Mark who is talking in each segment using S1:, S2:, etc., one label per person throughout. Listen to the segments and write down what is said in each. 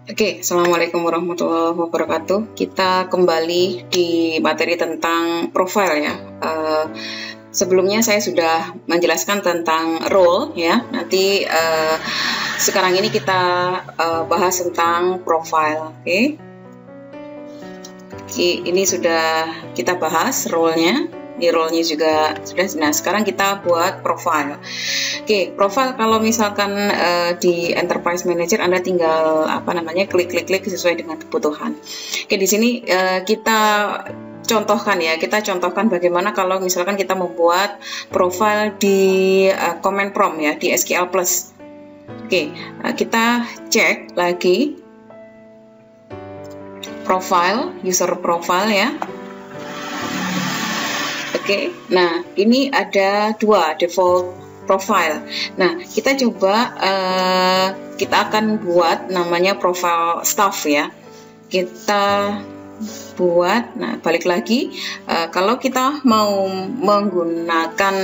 S1: Oke, Assalamualaikum warahmatullahi wabarakatuh. Kita kembali di materi tentang profile ya. Sebelumnya saya sudah menjelaskan tentang role ya. Nanti sekarang ini kita bahas tentang profile. Oke, ini sudah kita bahas role-nya. Di role-nya juga sudah. Nah, sekarang kita buat profile. Oke, profile kalau misalkan di Enterprise Manager Anda tinggal klik sesuai dengan kebutuhan. Oke, di sini kita contohkan bagaimana kalau misalkan kita membuat profile di command prompt ya, di SQL Plus. Oke, kita cek lagi profile, user profile ya. Oke, nah ini ada dua default profile. Nah, kita coba kita akan buat namanya profile staff ya. Kita buat, nah balik lagi kalau kita mau menggunakan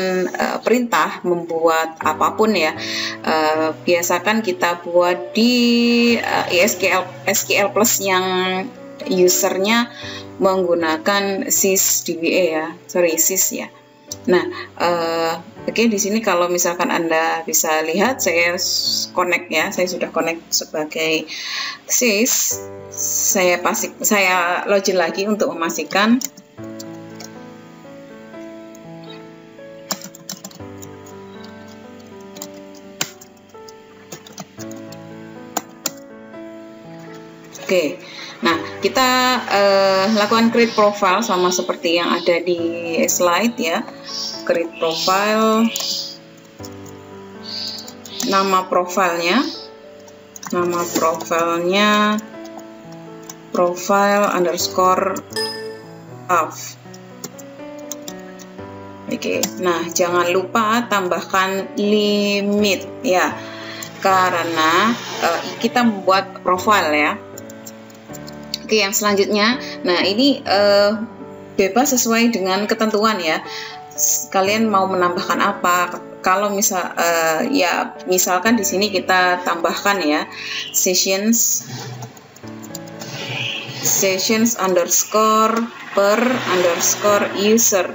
S1: perintah membuat apapun ya, biasakan kita buat di SQL Plus yang usernya menggunakan sysdba ya, sys ya. Nah, oke, di sini kalau misalkan Anda bisa lihat saya connect ya, saya sudah connect sebagai sys. Saya login lagi untuk memastikan. Oke, nah kita lakukan create profile sama seperti yang ada di slide ya. Create profile, nama profilenya profile underscore staff. Oke, nah jangan lupa tambahkan limit ya, karena kita membuat profile ya. Oke, yang selanjutnya, nah ini bebas sesuai dengan ketentuan ya. Kalian mau menambahkan apa? Kalau misalkan di sini kita tambahkan ya sessions underscore per underscore user.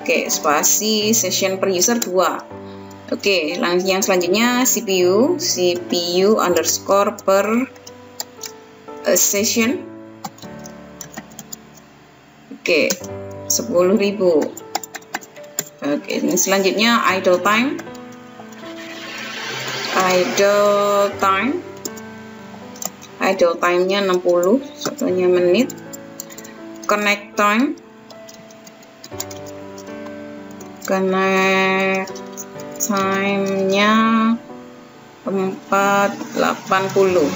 S1: Oke, spasi session per user 2. Oke, yang selanjutnya CPU underscore per session. Oke, 10.000. Oke, ini selanjutnya idle time-nya 60, satunya menit. Connect time-nya 480.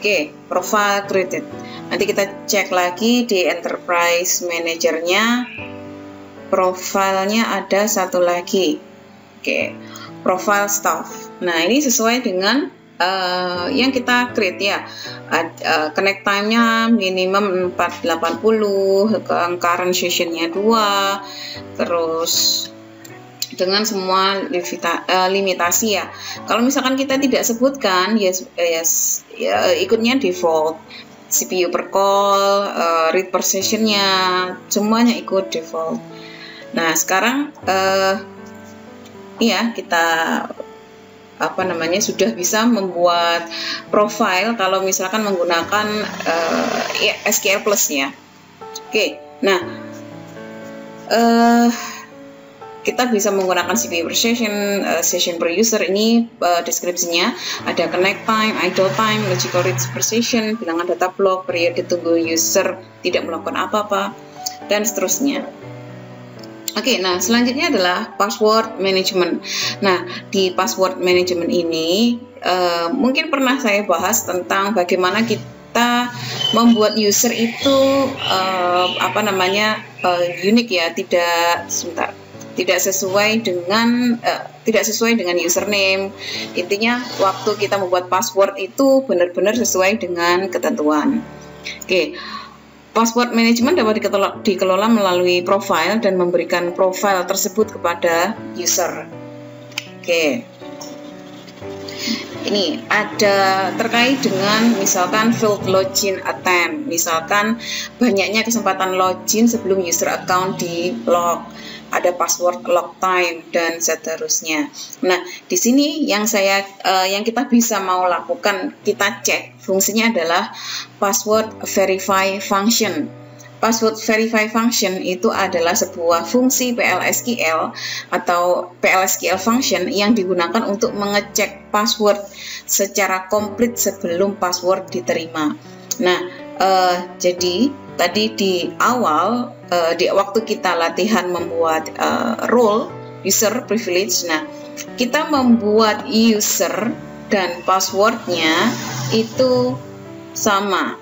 S1: Oke, profile created. Nanti kita cek lagi di Enterprise Manager-nya, profilnya ada satu lagi. Oke, profile staff. Nah, ini sesuai dengan yang kita create ya. Connect time-nya minimum 480, current session-nya 2, terus dengan semua limitasi ya. Kalau misalkan kita tidak sebutkan ya ikutnya default, CPU per call, read per sessionnya, semuanya ikut default. Nah, sekarang kita sudah bisa membuat profile kalau misalkan menggunakan SQL Plus ya. Oke, nah kita bisa menggunakan CPU per session per user. Ini deskripsinya ada connect time, idle time, logical read per session, bilangan data block, periode tunggu user tidak melakukan apa-apa, dan seterusnya. Oke, nah selanjutnya adalah password management. Nah, di password management ini mungkin pernah saya bahas tentang bagaimana kita membuat user itu unik ya, tidak sesuai dengan username. Intinya waktu kita membuat password itu benar-benar sesuai dengan ketentuan. Oke, password management dapat dikelola melalui profile dan memberikan profile tersebut kepada user. Oke. ini ada terkait dengan misalkan failed login attempt, misalkan banyaknya kesempatan login sebelum user account di lock, ada password lock time dan seterusnya. Nah, di sini yang kita bisa mau lakukan, kita cek fungsinya adalah password verify function. Password verify function itu adalah sebuah fungsi PLSQL atau PLSQL function yang digunakan untuk mengecek password secara komplit sebelum password diterima. Nah, jadi tadi di awal, di waktu kita latihan membuat role user privilege, nah kita membuat user dan passwordnya itu sama.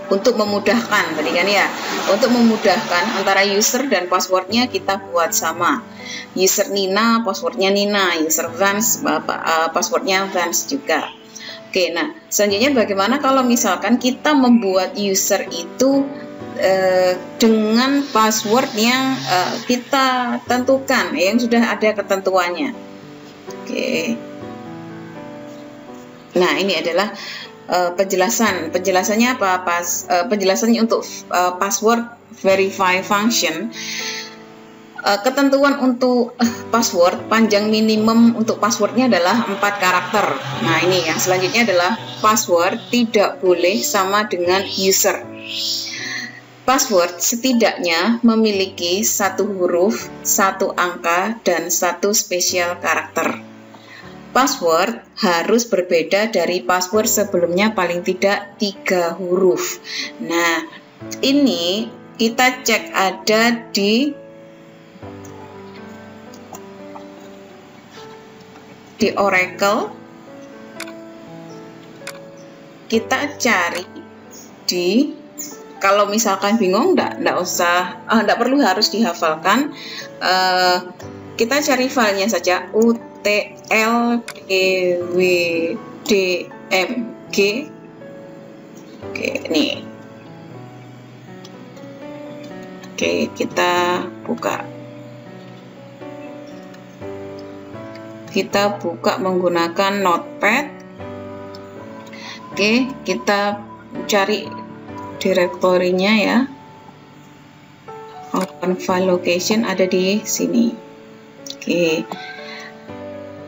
S1: Untuk memudahkan tadi kan ya, untuk memudahkan antara user dan passwordnya kita buat sama. User Nina, passwordnya Nina, user Vance, passwordnya Vance juga. Oke, nah selanjutnya bagaimana kalau misalkan kita membuat user itu dengan password yang kita tentukan, yang sudah ada ketentuannya. Oke. Nah, ini adalah penjelasannya apa? Penjelasannya untuk password verify function. Ketentuan untuk password, panjang minimum untuk passwordnya adalah 4 karakter. Nah, ini yang selanjutnya adalah password tidak boleh sama dengan user. Password setidaknya memiliki 1 huruf, 1 angka, dan 1 spesial karakter. Password harus berbeda dari password sebelumnya paling tidak 3 huruf. Nah, ini kita cek ada di Oracle. Kita cari di, kalau misalkan bingung enggak usah, enggak perlu harus dihafalkan. Kita cari filenya saja, utlpwdmg. Oke, nih. Oke, kita buka. Kita buka menggunakan Notepad. Oke, kita cari direktorinya ya. Open file location ada di sini. Oke.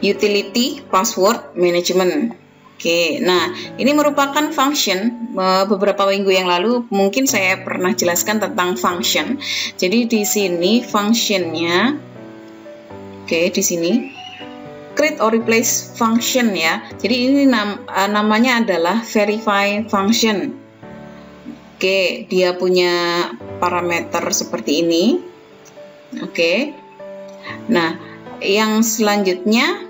S1: Utility password management. Oke, nah ini merupakan function. Beberapa minggu yang lalu mungkin saya pernah jelaskan tentang function. Jadi di sini functionnya, oke, di sini create or replace function ya. Jadi ini namanya adalah verify function. Oke, dia punya parameter seperti ini. Oke. Nah, yang selanjutnya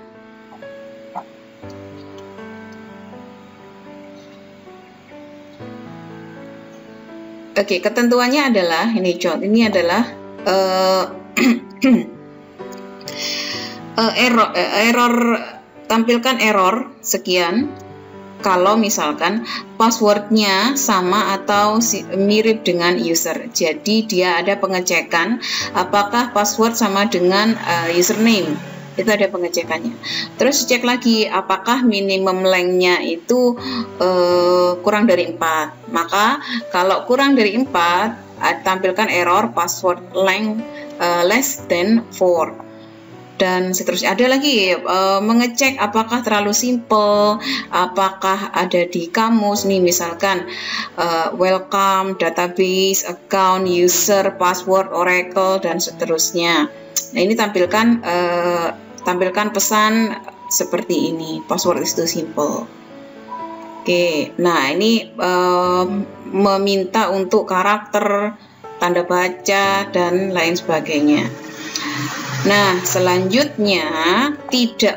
S1: ketentuannya adalah ini adalah error, tampilkan error sekian kalau misalkan passwordnya sama atau mirip dengan user. Jadi dia ada pengecekan apakah password sama dengan username. Itu ada pengecekannya. Terus cek lagi apakah minimum length-nya itu kurang dari 4. Maka kalau kurang dari 4 tampilkan error password length less than 4. Dan seterusnya ada lagi mengecek apakah terlalu simple, apakah ada di kamus nih, misalkan welcome, database, account, user, password, Oracle, dan seterusnya. Nah, ini tampilkan pesan seperti ini, password is too simple. Oke, nah ini meminta untuk karakter, tanda baca, dan lain sebagainya. Nah, selanjutnya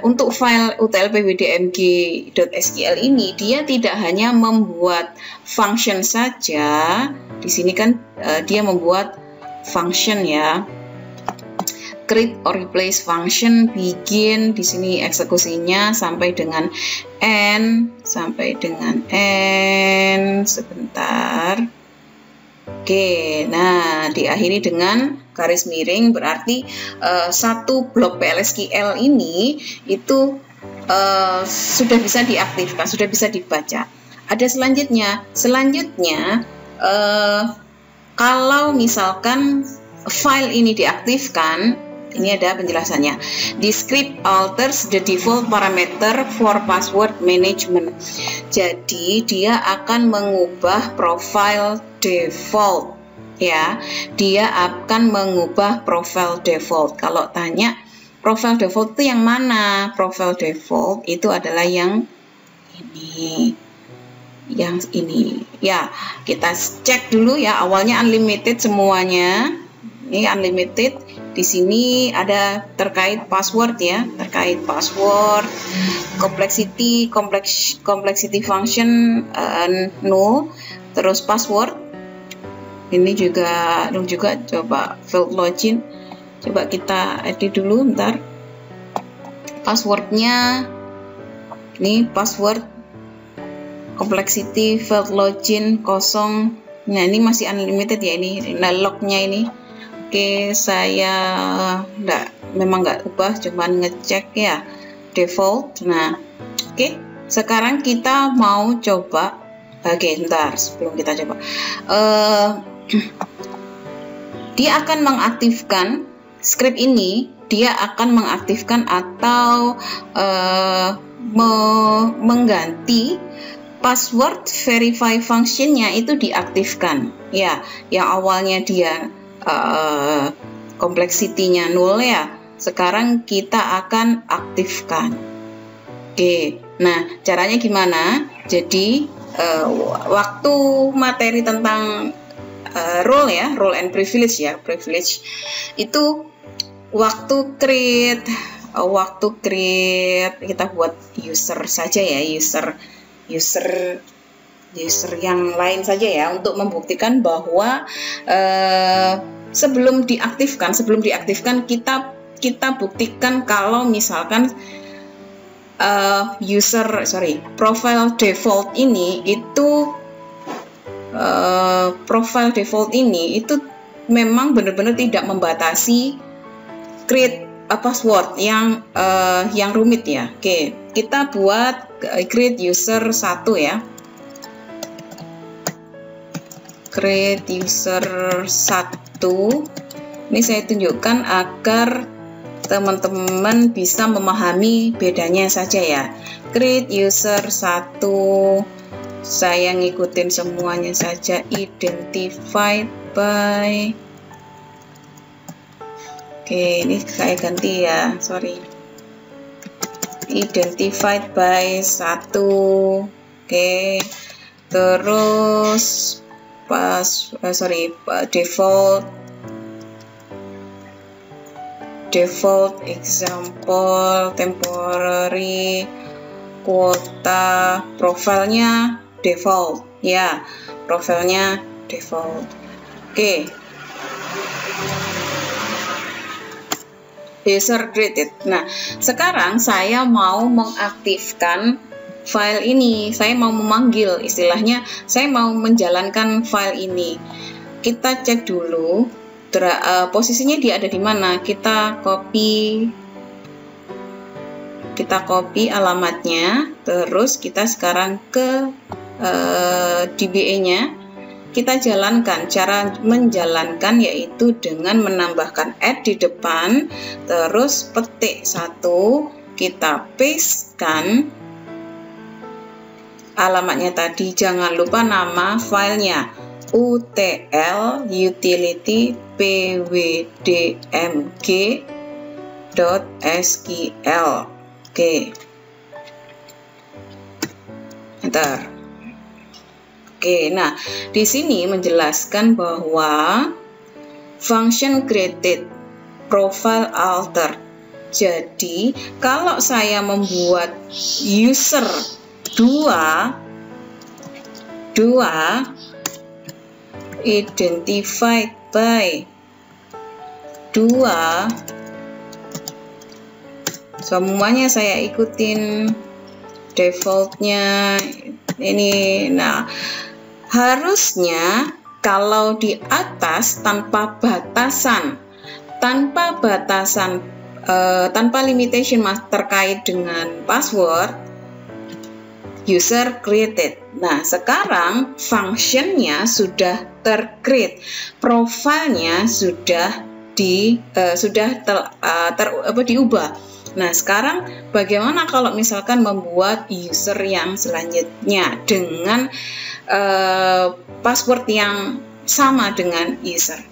S1: untuk file utlpwdmg.sql ini dia tidak hanya membuat function saja. Di sini kan dia membuat function ya. Create or replace function, begin, di sini eksekusinya sampai dengan end, sebentar. Oke, nah diakhiri dengan garis miring, berarti satu blok PLSQL ini itu sudah bisa diaktifkan, sudah bisa dibaca. Ada selanjutnya kalau misalkan file ini diaktifkan, ini ada penjelasannya. The script alters the default parameter for password management. Jadi dia akan mengubah profile default, ya. Dia akan mengubah profile default. Kalau tanya profile default itu yang mana? Profile default itu adalah yang ini. Yang ini. Ya, kita cek dulu ya. Awalnya unlimited semuanya. Ini unlimited. Di sini ada terkait password ya, terkait password, complexity function null, terus password. Ini juga coba field login. Coba kita edit dulu bentar. Passwordnya ini password complexity field login 0. Nah, ini masih unlimited ya ini. Nah, lognya ini. Oke, saya memang nggak ubah, cuman ngecek ya default. Nah, oke, sekarang kita mau coba. Oke, bentar sebelum kita coba. Dia akan mengaktifkan script ini. Dia akan mengaktifkan atau mengganti password verify functionnya itu diaktifkan ya, yang awalnya dia kompleksitinya 0 ya, sekarang kita akan aktifkan. Oke, nah caranya gimana? Jadi waktu materi tentang role ya, role and privilege ya, privilege itu waktu create kita buat user saja ya, user yang lain saja ya, untuk membuktikan bahwa sebelum diaktifkan kita buktikan kalau misalkan profile default ini itu memang benar-benar tidak membatasi create password yang rumit ya. Oke, kita buat create user 1 ya. Create user 1. Ini saya tunjukkan agar teman-teman bisa memahami bedanya saja ya. Create user 1, saya ngikutin semuanya saja. Identified by, oke, ini saya ganti ya, sorry. Identified by 1. Oke, terus default example temporary kuota, profilnya default ya, profilnya default. Oke, user created. Nah, sekarang saya mau mengaktifkan file ini, saya mau memanggil, istilahnya saya mau menjalankan file ini. Kita cek dulu posisinya dia ada di mana. Kita copy alamatnya, terus kita sekarang ke DBA-nya. Kita jalankan. Cara menjalankan yaitu dengan menambahkan add di depan, terus petik 1, kita pastekan alamatnya tadi. Jangan lupa nama filenya, utl utility pwdmg.sql. Oke, enter. Oke, nah di sini menjelaskan bahwa function created, profile alter. Jadi kalau saya membuat user 2 identified by 2, semuanya saya ikutin defaultnya ini. Nah, harusnya kalau di atas tanpa batasan tanpa limitation terkait dengan password, user created. Nah, sekarang functionnya sudah tercreate, profilnya sudah diubah. Nah, sekarang bagaimana kalau misalkan membuat user yang selanjutnya dengan password yang sama dengan user?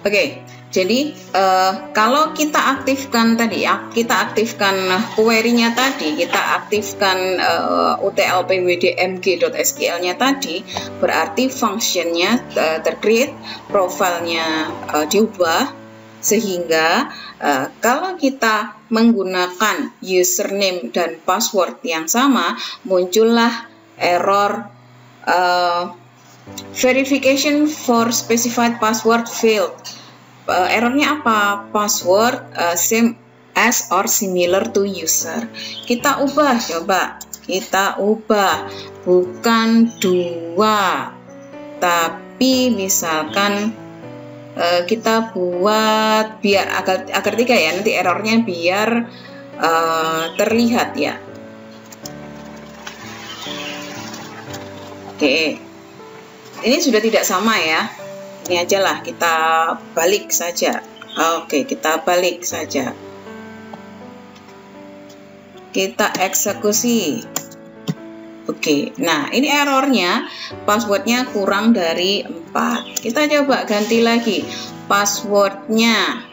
S1: Oke. Jadi kalau kita aktifkan tadi ya, kita aktifkan query-nya tadi, kita aktifkan utlpwdmg.sql-nya tadi, berarti function-nya tercreate, profilnya diubah, sehingga kalau kita menggunakan username dan password yang sama, muncullah error verification for specified password failed. Errornya apa? Password same as or similar to user. Kita ubah, coba kita ubah, bukan 2 tapi misalkan kita buat biar agar 3 ya, nanti errornya biar terlihat ya. Oke, ini sudah tidak sama ya. Ini aja lah, kita balik saja. Oke, kita balik saja. Kita eksekusi. Oke, nah ini errornya, passwordnya kurang dari 4. Kita coba ganti lagi passwordnya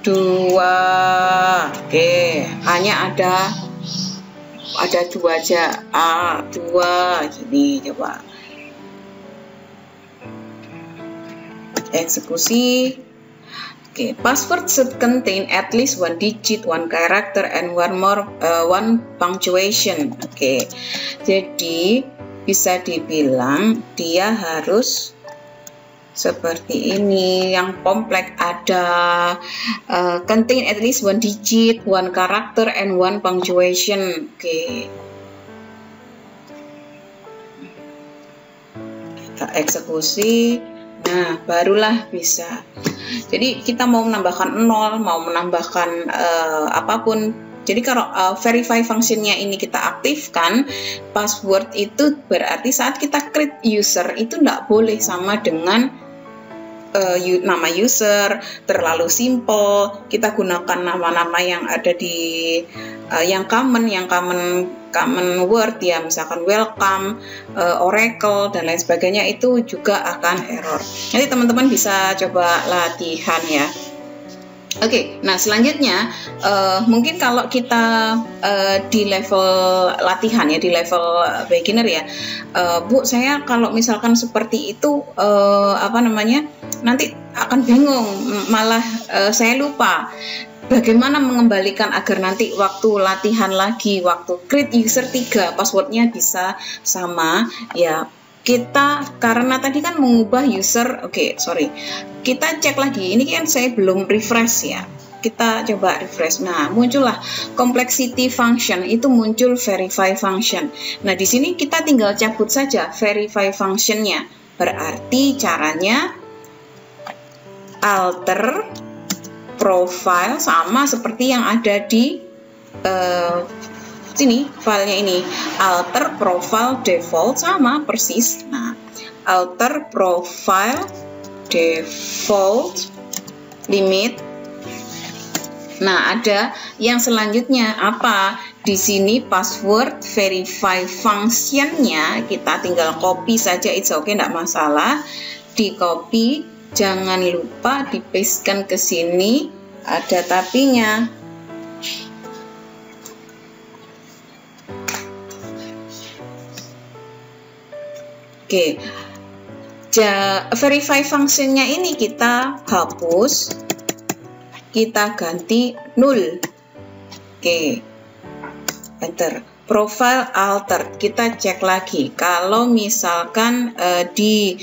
S1: 2. Oke, hanya ada 2 aja, A2 gini, coba eksekusi. Oke, password should contain at least 1 digit, 1 character, and 1 punctuation. Oke, jadi bisa dibilang dia harus seperti ini, yang kompleks, ada contain at least 1 digit, 1 character, and 1 punctuation. Oke. Kita eksekusi. Nah, barulah bisa. Jadi kita mau menambahkan 0, mau menambahkan apapun. Jadi kalau verify functionnya ini kita aktifkan, password itu berarti saat kita create user itu tidak boleh sama dengan nama user, terlalu simple. Kita gunakan nama-nama yang ada di yang common word ya, misalkan welcome, Oracle dan lain sebagainya, itu juga akan error. Nanti teman-teman bisa coba latihan ya. Oke, nah selanjutnya mungkin kalau kita di level latihan ya, di level beginner ya, Bu, saya kalau misalkan seperti itu nanti akan bingung, malah saya lupa bagaimana mengembalikan agar nanti waktu latihan lagi, waktu create user 3 passwordnya bisa sama ya. Kita karena tadi kan mengubah user, kita cek lagi, ini kan saya belum refresh ya, kita coba refresh. Nah, muncullah complexity function, itu muncul verify function. Nah, di sini kita tinggal cabut saja verify functionnya. Berarti caranya alter profile sama seperti yang ada di sini, filenya ini, alter profile default sama persis. Nah, alter profile default limit. Nah, ada yang selanjutnya apa? Di sini password verify functionnya kita tinggal copy saja, it's okay, tidak masalah. Di copy, jangan lupa di pastekan ke sini, ada tapinya. Oke, verify functionnya ini kita hapus, kita ganti 0. Oke, enter. Profile alter, kita cek lagi. Kalau misalkan di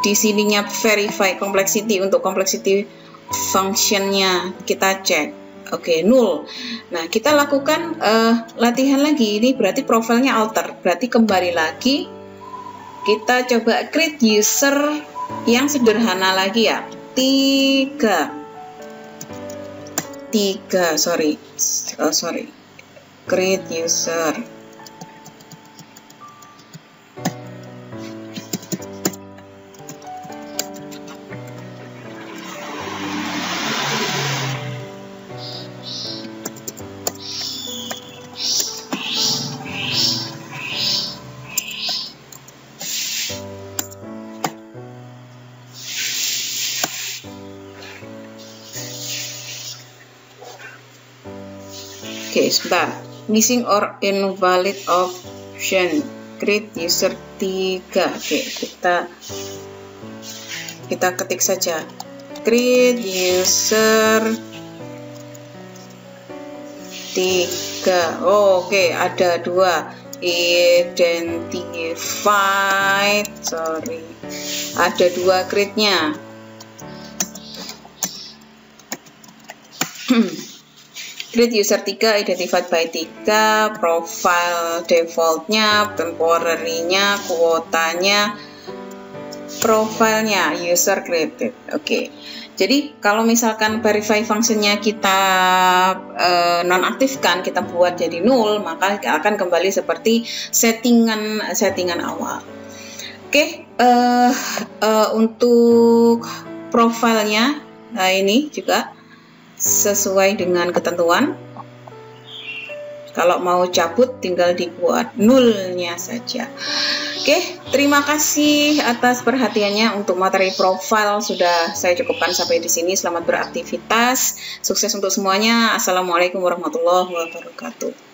S1: sininya verify complexity, untuk complexity functionnya kita cek. Oke, 0. Nah, kita lakukan latihan lagi. Ini berarti profilnya alter. Berarti kembali lagi. Kita coba create user Yang sederhana lagi ya, 3, create user. Oke, sebentar. Missing or invalid option. Create user 3. Oke, kita ketik saja. Create user 3. Oh, oke, ada 2. Identified. Ada 2 create-nya. Create user 3, identified by 3, profile defaultnya, temporary-nya, kuotanya, profilnya, user created. Oke. Jadi kalau misalkan verify functionnya kita nonaktifkan, kita buat jadi null, maka akan kembali seperti settingan awal. Oke. Untuk profilnya, nah ini juga sesuai dengan ketentuan. Kalau mau cabut tinggal dibuat nullnya saja. Oke, terima kasih atas perhatiannya. Untuk materi profile sudah saya cukupkan sampai di sini. Selamat beraktivitas, sukses untuk semuanya. Assalamualaikum warahmatullahi wabarakatuh.